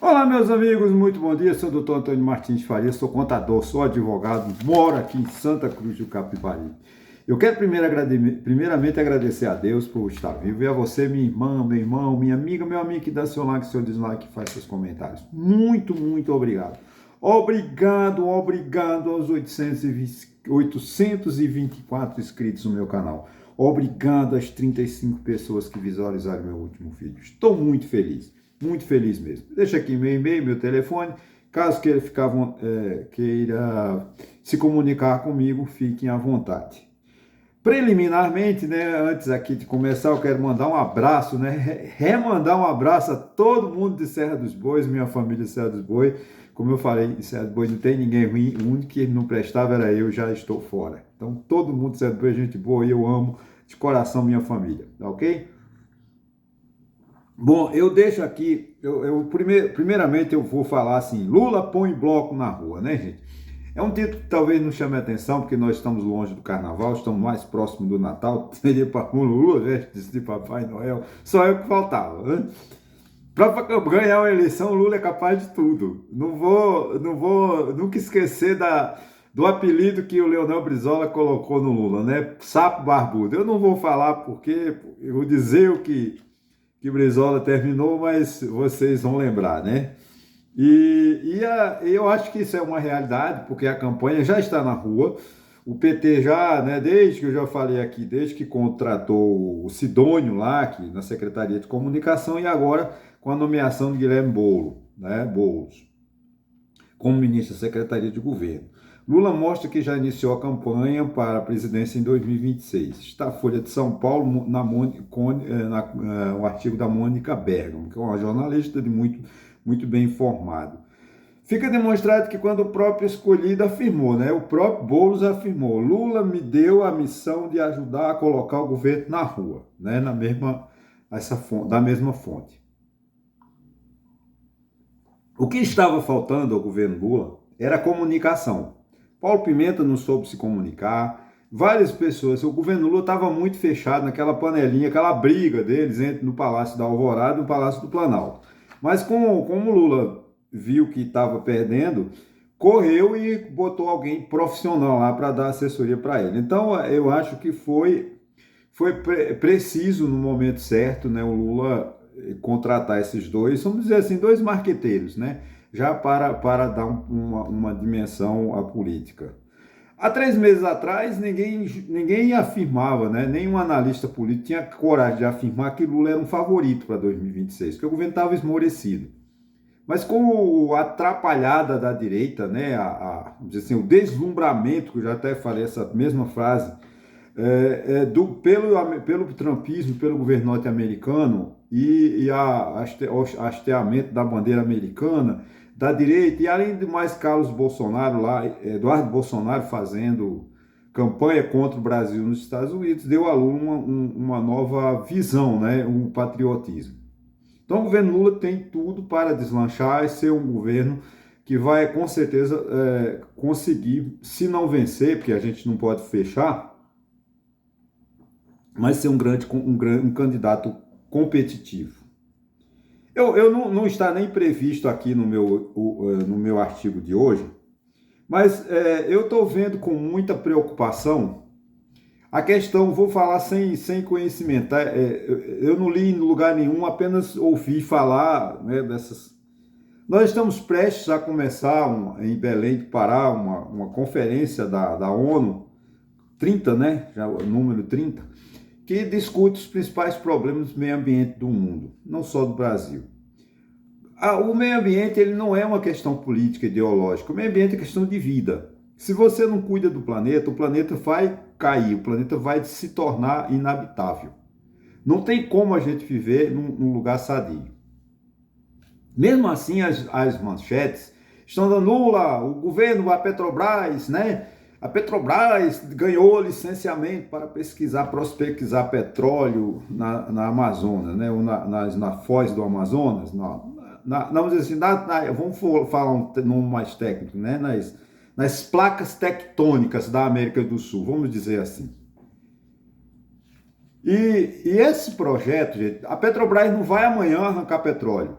Olá, meus amigos, muito bom dia. Sou o Dr. Antônio Martins Faria, sou contador, sou advogado, moro aqui em Santa Cruz do Capibaribe. Eu quero primeiramente agradecer a Deus por estar vivo e a você, minha irmã, meu irmão, minha amiga, meu amigo que dá seu like, seu dislike e faz seus comentários. Muito obrigado. Obrigado aos 824 inscritos no meu canal. Obrigado às 35 pessoas que visualizaram meu último vídeo. Estou muito feliz mesmo. Deixa aqui meu e-mail, meu telefone. Caso queira queira se comunicar comigo, fiquem à vontade. Preliminarmente, né, antes aqui de começar, eu quero mandar um abraço, né, remandar um abraço a todo mundo de Serra dos Bois, minha família de Serra dos Bois. Como eu falei, em Serra dos Bois não tem ninguém ruim, o único que não prestava era eu, já estou fora. Então, todo mundo de Serra dos Bois é gente boa e eu amo de coração minha família, tá ok? Bom, eu deixo aqui, primeiramente eu vou falar assim, Lula põe bloco na rua, né, gente? É um título que talvez não chame a atenção, porque nós estamos longe do carnaval, estamos mais próximos do Natal, seria para o Lula veste de Papai Noel, só eu que faltava, né? Para ganhar uma eleição, o Lula é capaz de tudo. Não vou nunca esquecer do apelido que o Leonel Brizola colocou no Lula, né? Sapo barbudo. Eu não vou falar porque eu vou dizer o que Brizola terminou, mas vocês vão lembrar, né? Eu acho que isso é uma realidade, porque a campanha já está na rua. O PT já, né, desde que eu já falei aqui, desde que contratou o Sidônio lá, aqui na Secretaria de Comunicação, e agora com a nomeação de Guilherme Boulos, como ministro da Secretaria de Governo. Lula mostra que já iniciou a campanha para a presidência em 2026. Está a Folha de São Paulo, um artigo da Mônica Bergamo, que é uma jornalista muito bem informado. Fica demonstrado que quando o próprio escolhido afirmou, né, o próprio Boulos afirmou, Lula me deu a missão de ajudar a colocar o governo na rua, né, da mesma fonte. O que estava faltando ao governo Lula era comunicação. Paulo Pimenta não soube se comunicar, várias pessoas, o governo Lula estava muito fechado naquela panelinha, aquela briga deles entre no Palácio da Alvorada e no Palácio do Planalto. Mas como o Lula viu que estava perdendo, correu e botou alguém profissional lá para dar assessoria para ele. Então, eu acho que foi preciso, no momento certo, né, o Lula contratar esses dois, vamos dizer assim, dois marqueteiros, né, já para dar uma dimensão à política. Há 3 meses atrás, ninguém afirmava, né, nenhum analista político tinha coragem de afirmar que Lula era um favorito para 2026, porque o governo estava esmorecido. Mas com a atrapalhada da direita, né, vamos dizer assim, o deslumbramento, que eu já até falei essa mesma frase, pelo trumpismo, pelo governo norte-americano e hasteamento da bandeira americana, da direita, e além de mais Carlos Bolsonaro lá, Eduardo Bolsonaro fazendo campanha contra o Brasil nos Estados Unidos, deu a Lula uma nova visão, né, um patriotismo. Então o governo Lula tem tudo para deslanchar e ser um governo que vai com certeza conseguir, se não vencer, porque a gente não pode fechar, mas ser um candidato competitivo. Eu não está nem previsto aqui no meu artigo de hoje, mas eu estou vendo com muita preocupação a questão, vou falar sem conhecimento, tá? Eu não li em lugar nenhum, apenas ouvi falar, né, dessas. Nós estamos prestes a começar em Belém do Pará uma conferência da ONU, 30, né? Já o número 30, que discute os principais problemas do meio ambiente do mundo, não só do Brasil. O meio ambiente ele não é uma questão política, ideológica, o meio ambiente é questão de vida. Se você não cuida do planeta, o planeta vai cair, o planeta vai se tornar inabitável. Não tem como a gente viver num lugar sadio. Mesmo assim, as manchetes estão dando Lula, o governo, a Petrobras, né? A Petrobras ganhou licenciamento para prospectar petróleo na Amazônia, né? Na foz do Amazonas, vamos dizer assim, vamos falar um nome mais técnico, né? Nas placas tectônicas da América do Sul, vamos dizer assim. E esse projeto, gente, a Petrobras não vai amanhã arrancar petróleo.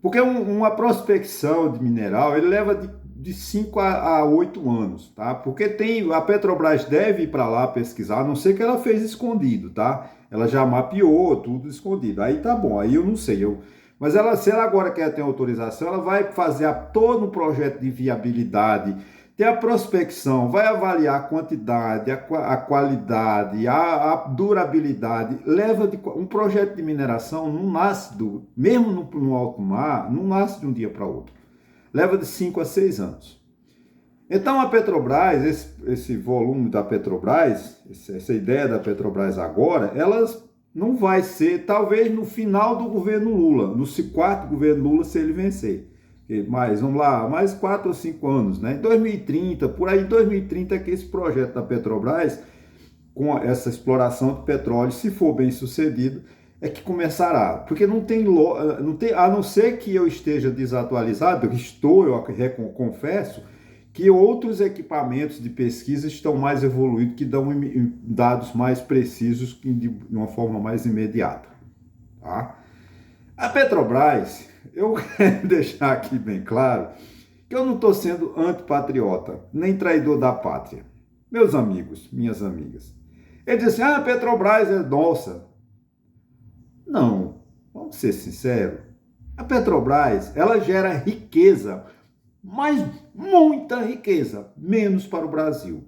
Porque uma prospecção de mineral, ele leva de 5 a 8 anos, tá? Porque a Petrobras deve ir para lá pesquisar, a não ser que ela fez escondido, tá? Ela já mapeou tudo escondido. Aí tá bom, aí eu não sei. Mas se ela agora quer ter autorização, ela vai fazer todo um projeto de viabilidade, ter a prospecção, vai avaliar a quantidade, a qualidade, a durabilidade. Um projeto de mineração não nasce mesmo no alto mar, não nasce de um dia para outro. Leva de 5 a 6 anos. Então a Petrobras, esse volume da Petrobras, essa ideia da Petrobras agora, elas não vai ser, talvez no final do governo Lula, no quarto governo Lula, se ele vencer. Vamos lá, mais 4 ou 5 anos, né? Em 2030, por aí, em 2030 é que esse projeto da Petrobras, com essa exploração de petróleo, se for bem sucedido, é que começará. Porque não tem, a não ser que eu esteja desatualizado, eu confesso, que outros equipamentos de pesquisa estão mais evoluídos, que dão dados mais precisos de uma forma mais imediata. Tá? A Petrobras, eu quero deixar aqui bem claro que eu não estou sendo antipatriota, nem traidor da pátria. Meus amigos, minhas amigas. Ele diz assim, a Petrobras é nossa. Não, vamos ser sinceros. A Petrobras, ela gera riqueza, mas muita riqueza, menos para o Brasil.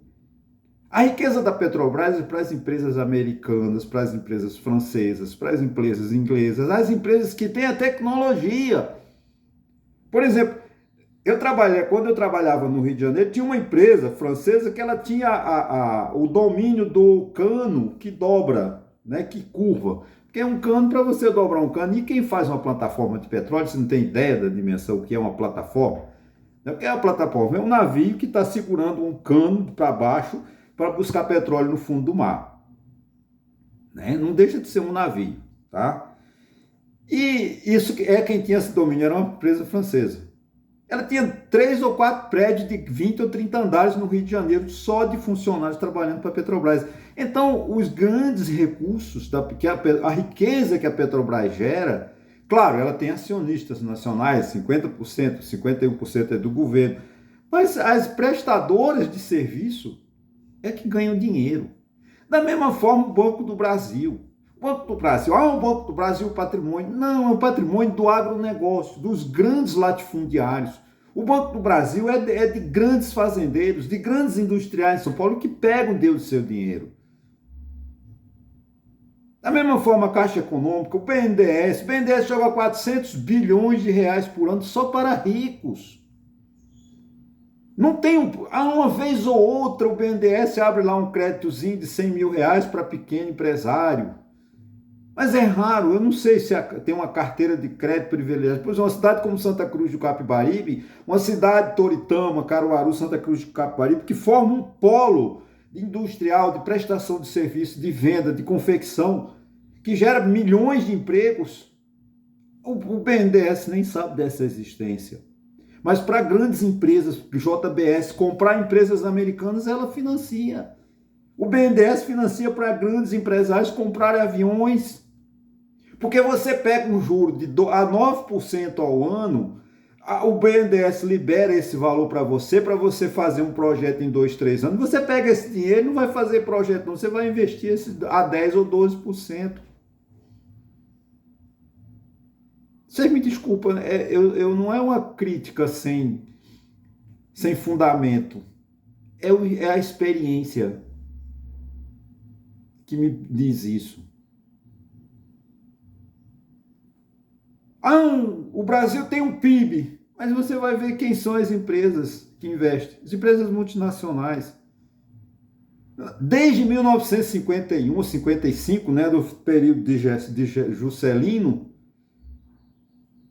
A riqueza da Petrobras é para as empresas americanas, para as empresas francesas, para as empresas inglesas, as empresas que têm a tecnologia. Por exemplo, quando eu trabalhava no Rio de Janeiro, tinha uma empresa francesa que ela tinha o domínio do cano que dobra, né, que curva. Porque é um cano, para você dobrar um cano, e quem faz uma plataforma de petróleo, você não tem ideia da dimensão que é uma plataforma? Porque a plataforma é um navio que está segurando um cano para baixo para buscar petróleo no fundo do mar. Né? Não deixa de ser um navio, tá? E isso quem tinha esse domínio era uma empresa francesa. Ela tinha 3 ou 4 prédios de 20 ou 30 andares no Rio de Janeiro, só de funcionários trabalhando para a Petrobras. Então, os grandes recursos, a riqueza que a Petrobras gera, claro, ela tem acionistas nacionais, 50%, 51% é do governo, mas as prestadoras de serviço é que ganham dinheiro. Da mesma forma, o Banco do Brasil. O Banco do Brasil, o Banco do Brasil patrimônio. Não, é o patrimônio do agronegócio, dos grandes latifundiários. O Banco do Brasil é de grandes fazendeiros, de grandes industriais em São Paulo que pegam do seu dinheiro. Da mesma forma, a Caixa Econômica, o BNDES joga 400 bilhões de reais por ano só para ricos. Não tem uma vez ou outra o BNDES abre lá um créditozinho de 100 mil reais para pequeno empresário. Mas é raro, eu não sei se tem uma carteira de crédito privilegiada. Pois uma cidade como Santa Cruz do Capibaribe, uma cidade Toritama, Caruaru, Santa Cruz do Capibaribe, que forma um polo industrial de prestação de serviço, de venda, de confecção, que gera milhões de empregos. O BNDES nem sabe dessa existência. Mas para grandes empresas, JBS, comprar empresas americanas, ela financia. O BNDES financia para grandes empresários comprarem aviões. Porque você pega um juro a 9% ao ano, o BNDES libera esse valor para você fazer um projeto em 2, 3 anos. Você pega esse dinheiro e não vai fazer projeto, não. Você vai investir a 10 ou 12%. Vocês me desculpam, eu não é uma crítica sem fundamento. É a experiência que me diz isso. O Brasil tem um PIB, mas você vai ver quem são as empresas que investem. As empresas multinacionais. Desde 1951, 55, né, do período de Juscelino,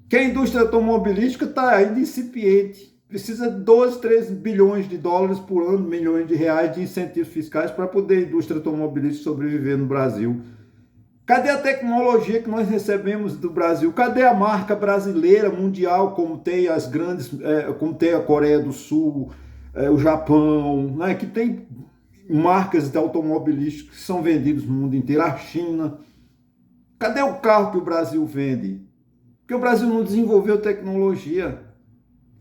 que a indústria automobilística está aí de incipiente. Precisa de 12, 13 bilhões de dólares por ano, milhões de reais de incentivos fiscais para poder a indústria automobilística sobreviver no Brasil. Cadê a tecnologia que nós recebemos do Brasil? Cadê a marca brasileira mundial, como tem as grandes, como tem a Coreia do Sul, o Japão, né, que tem marcas de automobilísticas que são vendidas no mundo inteiro, a China. Cadê o carro que o Brasil vende? Porque o Brasil não desenvolveu tecnologia.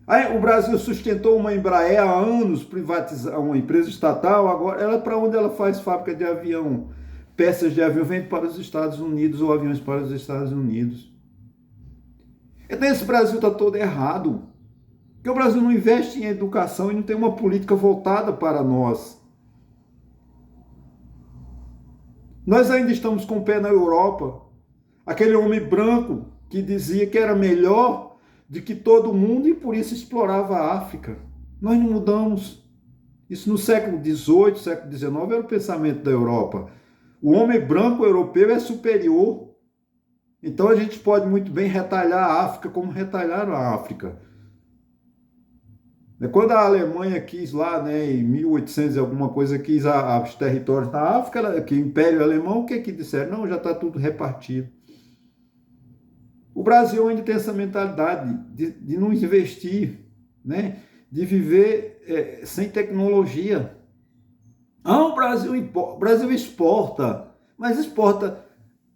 Aí, o Brasil sustentou uma Embraer há anos, privatizar uma empresa estatal, agora ela para onde ela faz fábrica de avião? Peças de avião vende para os Estados Unidos ou aviões para os Estados Unidos. Então esse Brasil está todo errado. Porque o Brasil não investe em educação e não tem uma política voltada para nós. Nós ainda estamos com o pé na Europa. Aquele homem branco que dizia que era melhor do que todo mundo e por isso explorava a África. Nós não mudamos. Isso no século XVIII, século XIX era o pensamento da Europa. O homem branco europeu é superior. Então a gente pode muito bem retalhar a África como retalharam a África. Quando a Alemanha quis lá, né, em 1800 e alguma coisa, quis os territórios da África, que o Império Alemão, o que disseram? Não, já está tudo repartido. O Brasil ainda tem essa mentalidade de não investir, né, de viver sem tecnologia. O Brasil exporta, mas exporta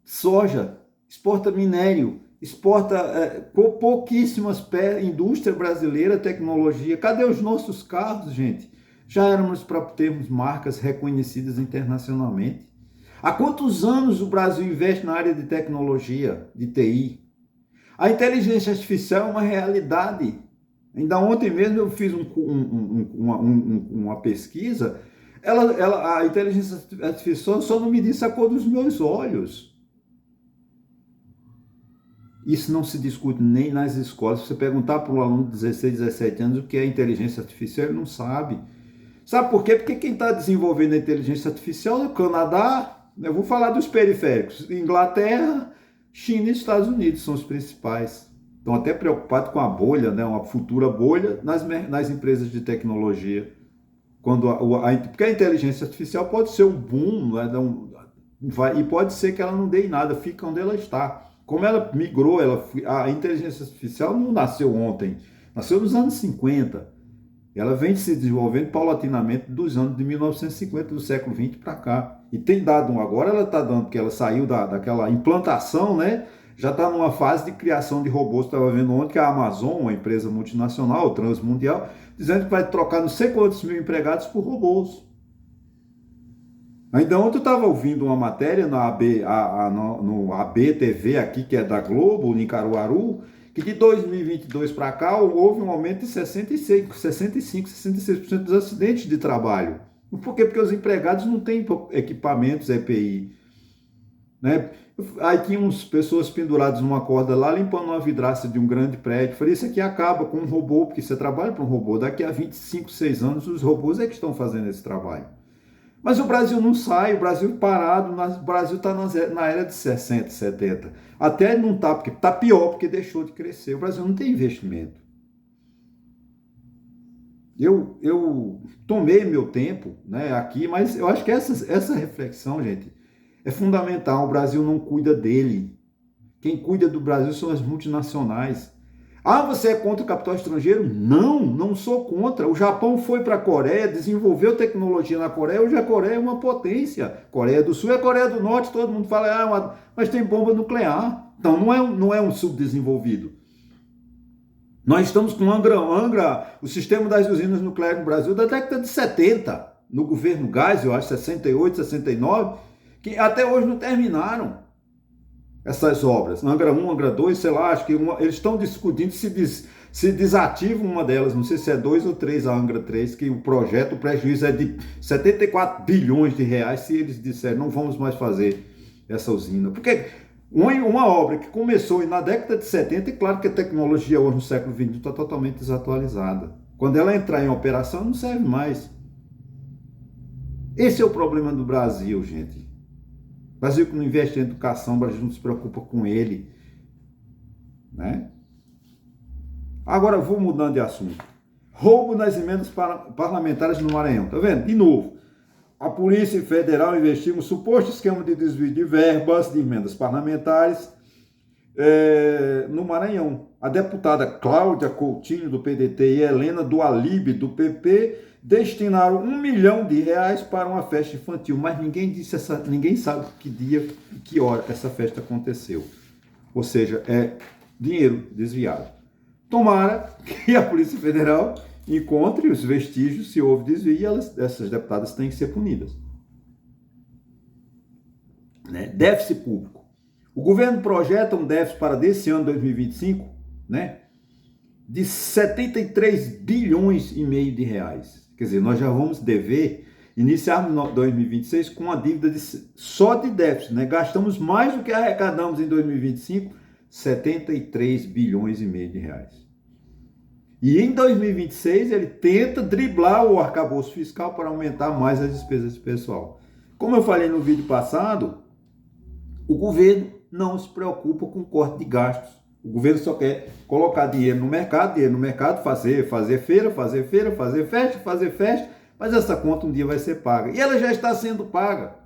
soja, exporta minério, exporta pouquíssimas indústria brasileira, tecnologia. Cadê os nossos carros, gente? Já éramos para termos marcas reconhecidas internacionalmente. Há quantos anos o Brasil investe na área de tecnologia, de TI? A inteligência artificial é uma realidade. Ainda ontem mesmo eu fiz uma pesquisa. A inteligência artificial só não me disse a cor dos meus olhos. Isso não se discute nem nas escolas. Se você perguntar para um aluno de 16, 17 anos o que é inteligência artificial, ele não sabe. Sabe por quê? Porque quem está desenvolvendo a inteligência artificial é o Canadá. Eu vou falar dos periféricos. Inglaterra, China e Estados Unidos são os principais. Estão até preocupados com a bolha, né? Uma futura bolha nas empresas de tecnologia. Porque a inteligência artificial pode ser um boom, né? E pode ser que ela não dê em nada, fica onde ela está. Como ela migrou, a inteligência artificial não nasceu ontem, nasceu nos anos 50. Ela vem se desenvolvendo paulatinamente dos anos de 1950, do século XX para cá. E tem dado agora, ela está dando, porque ela saiu daquela implantação, né? Já está numa fase de criação de robôs. Estava vendo ontem que a Amazon, uma empresa multinacional, transmundial, dizendo que vai trocar não sei quantos mil empregados por robôs. Ainda ontem eu estava ouvindo uma matéria no AB TV aqui, que é da Globo, em Caruaru, que de 2022 para cá houve um aumento de 66% dos acidentes de trabalho. Por quê? Porque os empregados não têm equipamentos EPI. Né? Aí tinha umas pessoas penduradas numa corda lá, limpando uma vidraça de um grande prédio. Falei, isso aqui acaba com um robô, porque você trabalha para um robô. Daqui a 25, 6 anos, os robôs é que estão fazendo esse trabalho. Mas o Brasil não sai, o Brasil parado, o Brasil está na era de 60, 70. Até não está, porque está pior, porque deixou de crescer. O Brasil não tem investimento. Eu tomei meu tempo, né, aqui, mas eu acho que essa reflexão, gente, é fundamental. O Brasil não cuida dele. Quem cuida do Brasil são as multinacionais. Você é contra o capital estrangeiro? Não sou contra. O Japão foi para a Coreia, desenvolveu tecnologia na Coreia. Hoje a Coreia é uma potência. Coreia do Sul é a Coreia do Norte. Todo mundo fala, mas tem bomba nuclear. Então não é um subdesenvolvido. Nós estamos com Angra, o sistema das usinas nucleares no Brasil da década de 70, no governo Geisel, eu acho 68, 69, que até hoje não terminaram essas obras. Angra 1, Angra 2, sei lá, acho que eles estão discutindo se desativa uma delas, não sei se é 2 ou 3 a Angra 3, que o prejuízo é de 74 bilhões de reais, se eles disserem não vamos mais fazer essa usina. Porque uma obra que começou na década de 70, e claro que a tecnologia hoje no século XXI está totalmente desatualizada. Quando ela entrar em operação, não serve mais. Esse é o problema do Brasil, gente. O Brasil que não investe em educação, o Brasil não se preocupa com ele. Né? Agora vou mudando de assunto. Roubo nas emendas parlamentares no Maranhão. Tá vendo? De novo. A Polícia Federal investiga um suposto esquema de desvio de verbas de emendas parlamentares no Maranhão. A deputada Cláudia Coutinho, do PDT, e Helena do Alibe, do PP, destinaram R$1 milhão para uma festa infantil, mas ninguém sabe que dia e que hora essa festa aconteceu. Ou seja, dinheiro desviado. Tomara que a Polícia Federal encontre os vestígios, se houve desvio, e essas deputadas têm que ser punidas. Né? Déficit público. O governo projeta um déficit para desse ano, 2025, né, de 73 bilhões e meio de reais. Quer dizer, nós já vamos dever iniciarmos 2026 com uma dívida só de déficit, né? Gastamos mais do que arrecadamos em 2025, 73 bilhões e meio de reais. E em 2026 ele tenta driblar o arcabouço fiscal para aumentar mais as despesas de pessoal. Como eu falei no vídeo passado, o governo não se preocupa com corte de gastos. O governo só quer colocar dinheiro no mercado, fazer feira, fazer festa, mas essa conta um dia vai ser paga. E ela já está sendo paga.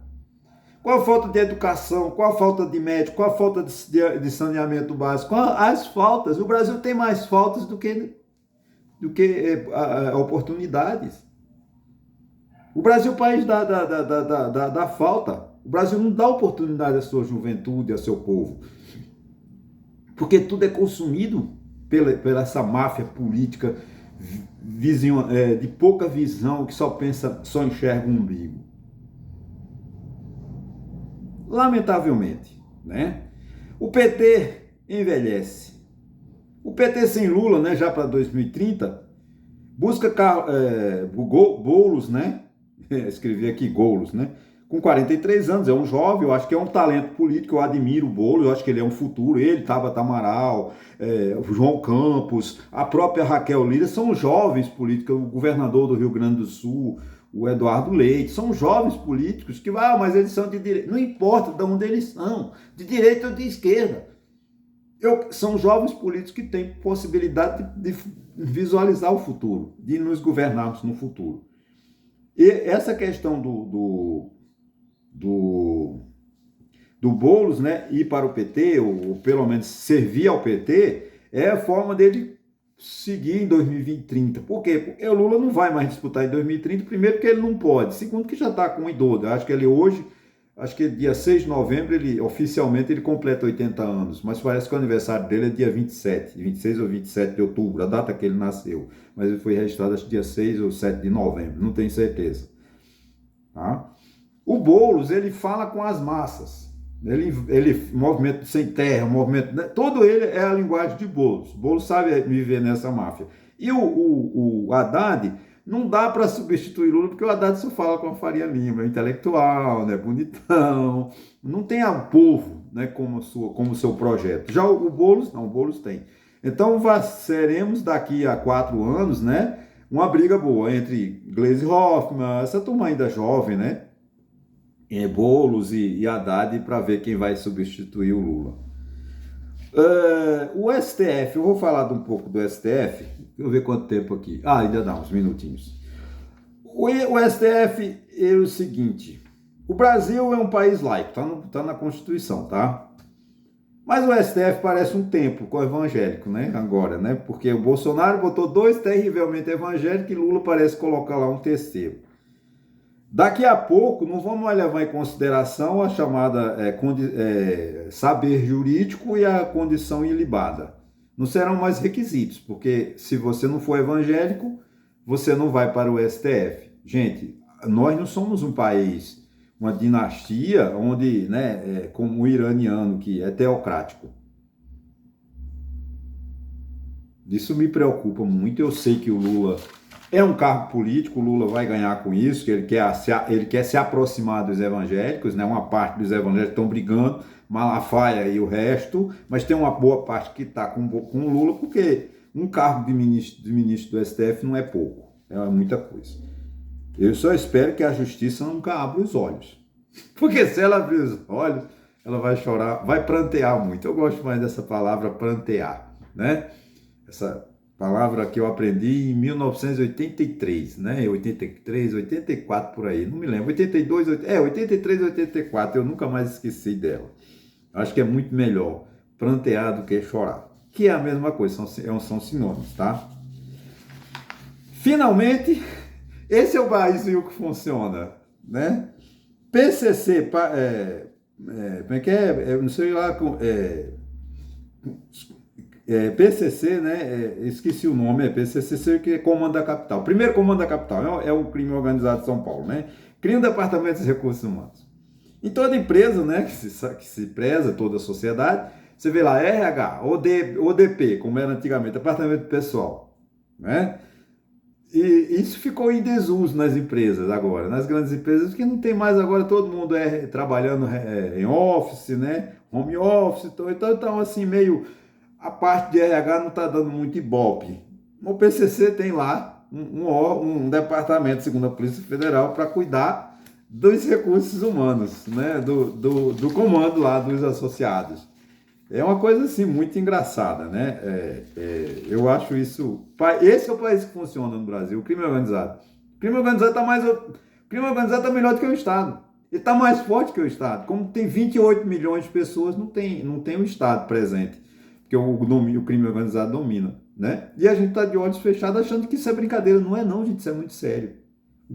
Qual a falta de educação? Qual a falta de médico? Qual a falta de saneamento básico? As faltas. O Brasil tem mais faltas do que oportunidades. O Brasil é o país da falta. O Brasil não dá oportunidade à sua juventude, ao seu povo. Porque tudo é consumido pela essa máfia política de pouca visão, que só enxerga o umbigo. Lamentavelmente, né? O PT envelhece. O PT sem Lula, né, já para 2030, busca Boulos, né? Escrevi aqui Boulos, né? Com 43 anos, é um jovem, eu acho que é um talento político, eu admiro o Boulos, eu acho que ele é um futuro, ele, Tabata Amaral, o João Campos, a própria Raquel Lira, são jovens políticos, o governador do Rio Grande do Sul, o Eduardo Leite, são jovens políticos que, mas eles são de direita, não importa de onde eles são, de direita ou de esquerda. São jovens políticos que têm possibilidade de visualizar o futuro, de nos governarmos no futuro. E essa questão do Boulos, né, ir para o PT, ou pelo menos servir ao PT, é a forma dele seguir em 2030. Por quê? Porque o Lula não vai mais disputar em 2030, primeiro porque ele não pode, segundo que já está com um idoso. Eu acho que ele hoje, dia 6 de novembro, oficialmente ele completa 80 anos, mas parece que o aniversário dele é dia 26 ou 27 de outubro, a data que ele nasceu, mas ele foi registrado acho que dia 6 ou 7 de novembro, não tenho certeza. Tá? O Boulos, ele fala com as massas, ele movimento sem terra, movimento, né? Todo ele é a linguagem de Boulos. Boulos sabe viver nessa máfia. E o Haddad não dá para substituir Lula, porque o Haddad só fala com a Faria Lima, é intelectual, né, bonitão, não tem a povo, né, como o seu projeto. Já o Boulos, não, o Boulos tem. Então seremos daqui a 4 anos, né, uma briga boa entre Gleisi Hoffmann, essa turma ainda jovem, né, Boulos e Haddad, para ver quem vai substituir o Lula. O STF, eu vou falar um pouco do STF, deixa eu ver quanto tempo aqui. Ainda dá uns minutinhos. O STF é o seguinte, o Brasil é um país laico, tá na Constituição, tá? Mas o STF parece um templo com evangélico, né? Agora, né? Porque o Bolsonaro botou 2 terrivelmente evangélicos e Lula parece colocar lá um terceiro. Daqui a pouco não vamos mais levar em consideração a chamada saber jurídico e a condição ilibada. Não serão mais requisitos, porque se você não for evangélico, você não vai para o STF. Gente, nós não somos um país, uma dinastia onde, né, como o iraniano, que é teocrático. Isso me preocupa muito. Eu sei que o Lula é um cargo político, o Lula vai ganhar com isso, que ele quer se aproximar dos evangélicos, né? Uma parte dos evangélicos estão brigando, Malafaia e o resto, mas tem uma boa parte que está com o Lula, porque um cargo de ministro do STF não é pouco, é muita coisa. Eu só espero que a justiça nunca abra os olhos, porque se ela abrir os olhos, ela vai chorar, vai prantear muito. Eu gosto mais dessa palavra, prantear, né? Essa palavra que eu aprendi em 1983, né? 83, 84 por aí, não me lembro. 82, 83, 84, eu nunca mais esqueci dela. Acho que é muito melhor prantear do que chorar, que é a mesma coisa, são sinônimos, tá? Finalmente, esse é o Brasil que funciona, né? PCC, como é que é? Não sei lá, PCC, né? Esqueci o nome, PCC, que é Comando da Capital. Primeiro Comando da Capital é o crime organizado de São Paulo, né? Cria um departamento de recursos humanos. Em toda empresa, né, que se preza, toda a sociedade, você vê lá RH, ODP, como era antigamente, departamento pessoal, né? E isso ficou em desuso nas empresas agora, nas grandes empresas, porque não tem mais agora, todo mundo trabalhando em office, né? Home office, então assim, meio a parte de RH não está dando muito ibope. O PCC tem lá um departamento, segundo a Polícia Federal, para cuidar dos recursos humanos, né? do comando lá dos associados. É uma coisa assim muito engraçada, né? Eu acho isso. Esse é o país que funciona no Brasil, o crime organizado. O crime organizado está melhor do que o Estado. Ele está mais forte que o Estado. Como tem 28 milhões de pessoas, não tem o Estado presente, porque o crime organizado domina, né? E a gente está de olhos fechados achando que isso é brincadeira. Não é não, gente, isso é muito sério.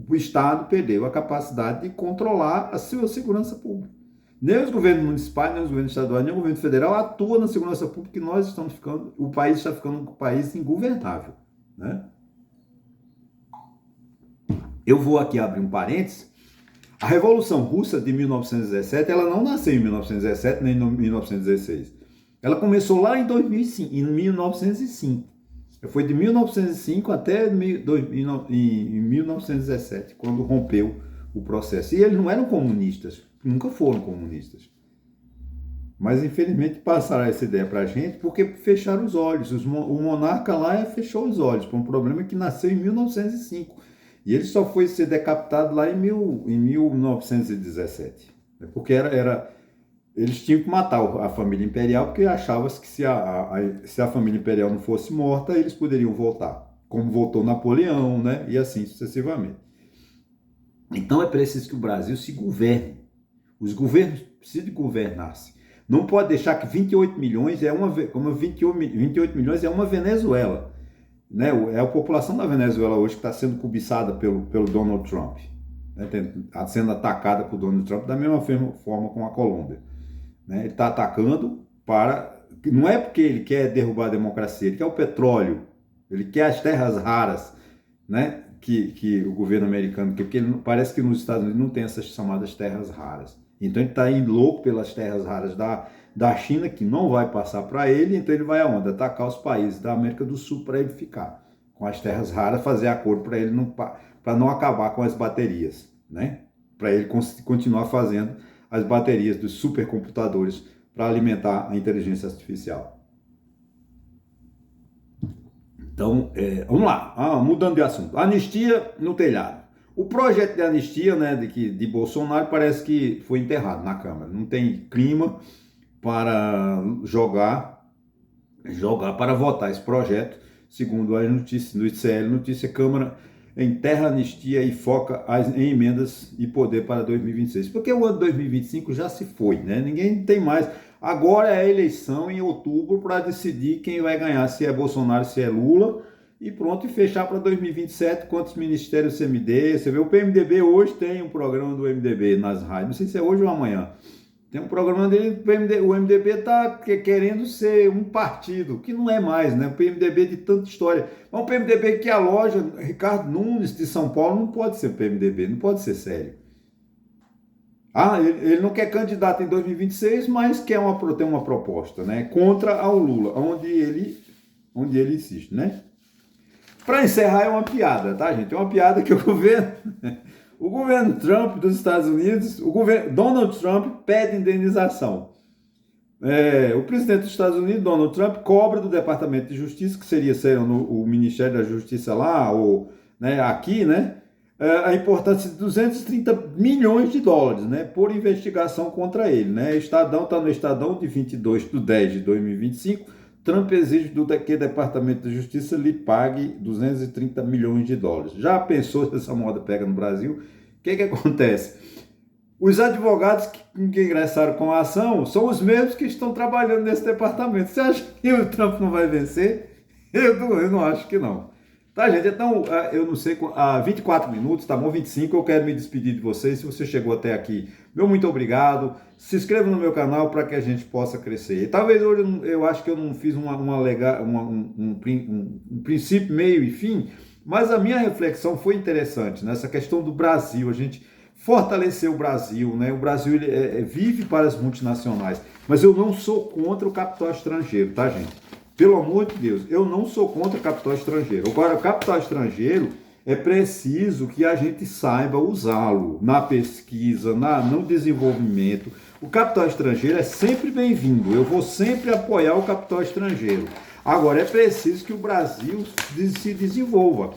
O Estado perdeu a capacidade de controlar a sua segurança pública. Nem os governos municipais, nem os governos estaduais, nem o governo federal atuam na segurança pública e o país está ficando um país ingovernável, né? Eu vou aqui abrir um parênteses. A Revolução Russa de 1917, ela não nasceu em 1917 nem em 1916. Ela começou lá em 2005, em 1905. Foi de 1905 até em 1917, quando rompeu o processo. E eles não eram comunistas, nunca foram comunistas. Mas, infelizmente, passaram essa ideia para a gente porque fecharam os olhos. O monarca lá fechou os olhos para um problema que nasceu em 1905. E ele só foi ser decapitado lá em 1917. Porque eles tinham que matar a família imperial, porque achavam-se que se a família imperial não fosse morta, eles poderiam voltar. Como voltou Napoleão, né? E assim sucessivamente. Então é preciso que o Brasil se governe. Os governos precisam de governar-se. Não pode deixar que 28 milhões é uma Venezuela. Né? É a população da Venezuela hoje que está sendo cobiçada pelo Donald Trump. Né? Está sendo atacada por Donald Trump da mesma forma com a Colômbia. Né? Ele está atacando não é porque ele quer derrubar a democracia, ele quer o petróleo, ele quer as terras raras, né? que o governo americano, porque parece que nos Estados Unidos não tem essas chamadas terras raras. Então ele está indo louco pelas terras raras da China, que não vai passar para ele, então ele vai aonde? Atacar os países da América do Sul para ele ficar com as terras raras, fazer acordo para ele para não acabar com as baterias, né? Para ele continuar fazendo as baterias dos supercomputadores para alimentar a inteligência artificial. Então, vamos lá, mudando de assunto. Anistia no telhado. O projeto de anistia, né, de Bolsonaro parece que foi enterrado na Câmara. Não tem clima para para votar esse projeto, segundo as notícias do ICL Notícia. Câmara enterra a anistia e foca em emendas e poder para 2026. Porque o ano 2025 já se foi, né? Ninguém tem mais. Agora é a eleição em outubro para decidir quem vai ganhar, se é Bolsonaro, se é Lula, e pronto, e fechar para 2027 quantos ministérios o CMD. Você vê, o PMDB hoje tem um programa do MDB nas rádios, não sei se é hoje ou amanhã. Tem um programa dele, o MDB está querendo ser um partido, que não é mais, né? O PMDB de tanta história. Mas o PMDB que aloja Ricardo Nunes de São Paulo não pode ser PMDB, não pode ser sério. Ele não quer candidato em 2026, mas quer ter uma proposta, né? Contra ao Lula, onde ele insiste, né? Para encerrar, é uma piada, tá, gente? É uma piada que o governo Trump dos Estados Unidos, Donald Trump pede indenização. O presidente dos Estados Unidos, Donald Trump, cobra do Departamento de Justiça, que seria o Ministério da Justiça lá, ou né, aqui, né? A importância de 230 milhões de dólares, né, por investigação contra ele, né? Estadão está no Estadão de 22/10/2025. Trump exige que o Departamento de Justiça lhe pague 230 milhões de dólares. Já pensou se essa moda pega no Brasil? O que acontece? Os advogados que ingressaram com a ação são os mesmos que estão trabalhando nesse departamento. Você acha que o Trump não vai vencer? Eu não acho que não. Tá, gente? Então, eu não sei, 24 minutos, tá bom? 25, eu quero me despedir de vocês. Se você chegou até aqui, meu muito obrigado. Se inscreva no meu canal para que a gente possa crescer. E talvez hoje eu acho que eu não fiz um princípio, meio e fim, mas a minha reflexão foi interessante nessa questão do Brasil. A gente fortalecer o Brasil, né? O Brasil vive para as multinacionais, mas eu não sou contra o capital estrangeiro, tá, gente? Pelo amor de Deus, eu não sou contra capital estrangeiro. Agora, o capital estrangeiro é preciso que a gente saiba usá-lo na pesquisa, no desenvolvimento. O capital estrangeiro é sempre bem-vindo. Eu vou sempre apoiar o capital estrangeiro. Agora, é preciso que o Brasil se desenvolva.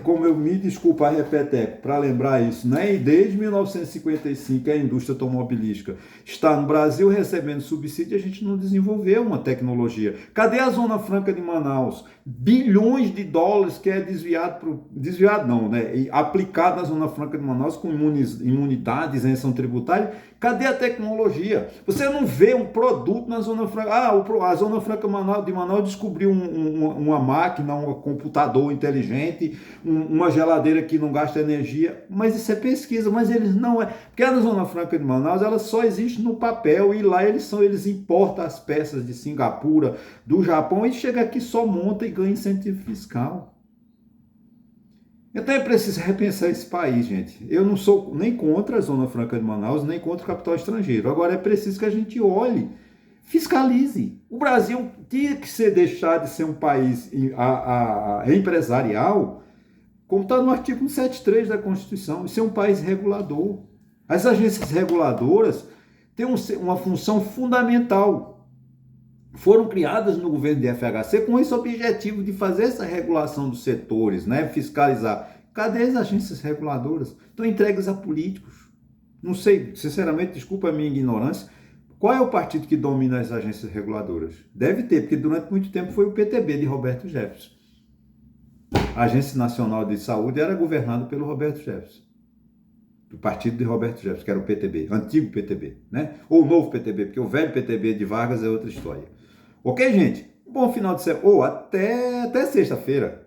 Como eu me desculpa a repeteco para lembrar isso, né? E desde 1955 a indústria automobilística está no Brasil recebendo subsídio, a gente não desenvolveu uma tecnologia. Cadê a Zona Franca de Manaus? Bilhões de dólares que é desviado não, né? E aplicado na Zona Franca de Manaus com imunidade, isenção tributária. Cadê a tecnologia? Você não vê um produto na Zona Franca. A Zona Franca de Manaus descobriu uma máquina, um computador inteligente, uma geladeira que não gasta energia, mas isso é pesquisa, mas eles não é. Porque a Zona Franca de Manaus, ela só existe no papel e lá eles importam as peças de Singapura, do Japão e chega aqui só monta e ganha incentivo fiscal. Então é preciso repensar esse país, gente. Eu não sou nem contra a Zona Franca de Manaus, nem contra o capital estrangeiro. Agora é preciso que a gente olhe, fiscalize. O Brasil tinha que deixar de ser um país empresarial, como está no artigo 173 da Constituição, e ser um país regulador. As agências reguladoras têm uma função fundamental. Foram criadas no governo de FHC com esse objetivo de fazer essa regulação dos setores, né? Fiscalizar. Cadê as agências reguladoras? Estão entregues a políticos. Não sei, sinceramente, desculpa a minha ignorância, qual é o partido que domina as agências reguladoras? Deve ter, porque durante muito tempo foi o PTB de Roberto Jefferson. A Agência Nacional de Saúde era governada pelo Roberto Jefferson. Do partido de Roberto Jefferson, que era o PTB, antigo PTB, né? Ou o novo PTB, porque o velho PTB de Vargas é outra história. Ok, gente? Bom final de semana. Até sexta-feira.